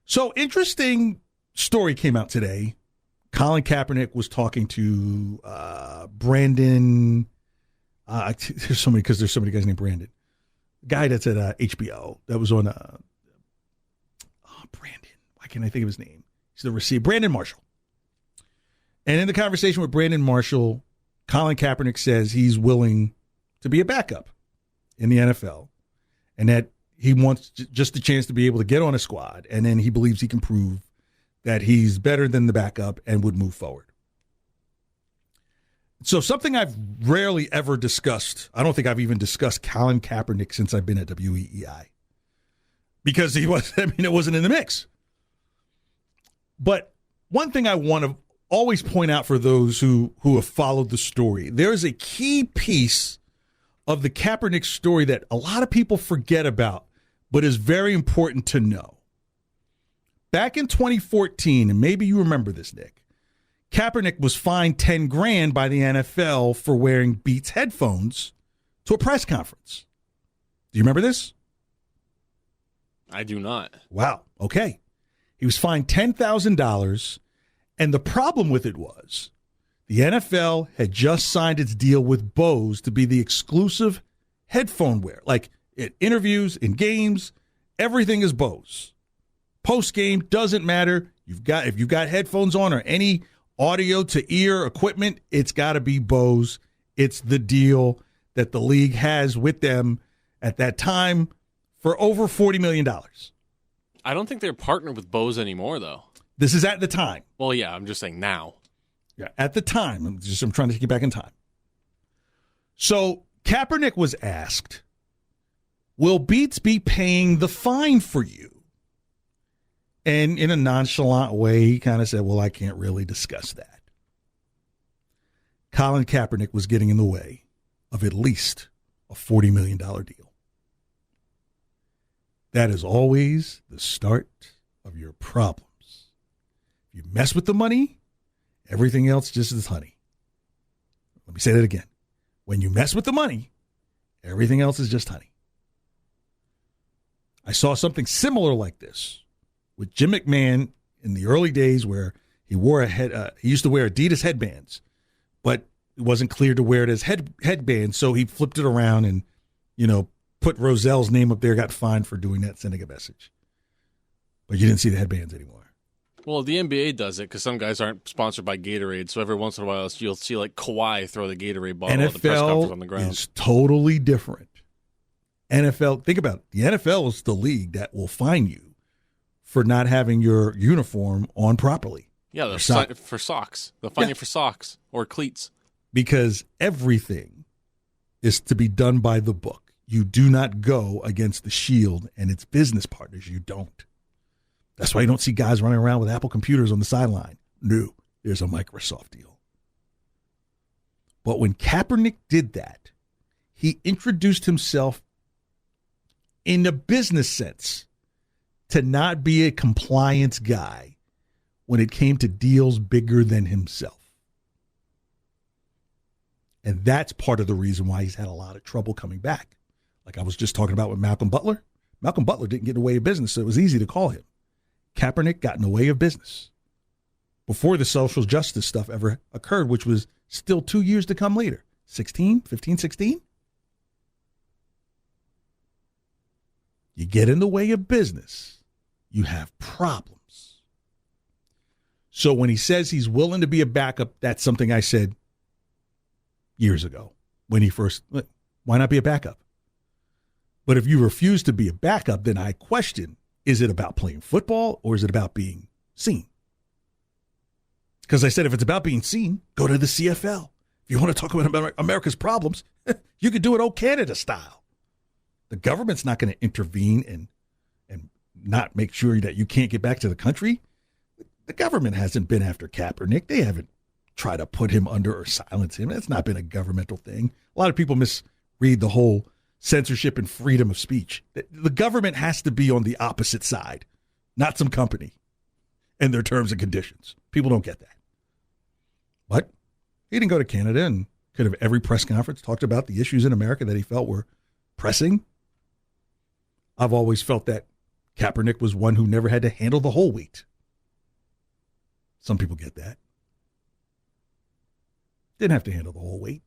So, interesting story came out today. Colin Kaepernick was talking to Brandon. There's so many guys named Brandon. The guy that's at HBO that was on Brandon. Why can't I think of his name? He's the receiver, Brandon Marshall. And in the conversation with Brandon Marshall, Colin Kaepernick says he's willing to be a backup in the NFL and that he wants just a chance to be able to get on a squad, and then he believes he can prove that he's better than the backup and would move forward. So something I've rarely ever discussed, I don't think I've even discussed Colin Kaepernick since I've been at WEEI, because it wasn't in the mix. But one thing I want to always point out for those who have followed the story, there is a key piece of the Kaepernick story that a lot of people forget about, but is very important to know. Back in 2014, and maybe you remember this, Nick, Kaepernick was fined $10,000 by the NFL for wearing Beats headphones to a press conference. Do you remember this? I do not. Wow. Okay. He was fined $10,000, and the problem with it was the NFL had just signed its deal with Bose to be the exclusive headphone wear. Like in interviews, in games, everything is Bose. Post-game, doesn't matter. If you've got headphones on or any audio to ear equipment, it's got to be Bose. It's the deal that the league has with them at that time for over $40 million. I don't think they're partnered with Bose anymore, though. This is at the time. Well, yeah, I'm just saying now. Yeah, at the time. I'm trying to take you back in time. So Kaepernick was asked, will Beats be paying the fine for you? And in a nonchalant way, he kind of said, well, I can't really discuss that. Colin Kaepernick was getting in the way of at least a $40 million deal. That is always the start of your problems. If you mess with the money, everything else just is honey. Let me say that again. When you mess with the money, everything else is just honey. I saw something similar like this with Jim McMahon in the early days, where he wore he used to wear Adidas headbands, but it wasn't clear to wear it as headbands, so he flipped it around and, put Rozell's name up there, got fined for doing that, sending a message. But you didn't see the headbands anymore. Well, the NBA does it because some guys aren't sponsored by Gatorade, so every once in a while you'll see like Kawhi throw the Gatorade bottle at the press conference on the ground. Is totally different. NFL, think about it. The NFL is the league that will fine you for not having your uniform on properly. Yeah, for socks. They'll fine you for socks or cleats. Because everything is to be done by the book. You do not go against the Shield and its business partners. You don't. That's why you don't see guys running around with Apple computers on the sideline. No, there's a Microsoft deal. But when Kaepernick did that, he introduced himself in a business sense to not be a compliance guy when it came to deals bigger than himself. And that's part of the reason why he's had a lot of trouble coming back. Like I was just talking about with Malcolm Butler. Malcolm Butler didn't get in the way of business, so it was easy to call him. Kaepernick got in the way of business before the social justice stuff ever occurred, which was still 2 years to come later. 16. You get in the way of business, you have problems. So when he says he's willing to be a backup, that's something I said years ago when he first, why not be a backup? But if you refuse to be a backup, then I question, is it about playing football or is it about being seen? Because I said, if it's about being seen, go to the CFL. If you want to talk about America's problems, you could do it old Canada style. The government's not going to intervene and not make sure that you can't get back to the country. The government hasn't been after Kaepernick. They haven't tried to put him under or silence him. It's not been a governmental thing. A lot of people misread the whole censorship and freedom of speech. The government has to be on the opposite side, not some company and their terms and conditions. People don't get that. But he didn't go to Canada and could have every press conference talked about the issues in America that he felt were pressing. I've always felt that Kaepernick was one who never had to handle the whole weight. Some people get that. Didn't have to handle the whole weight.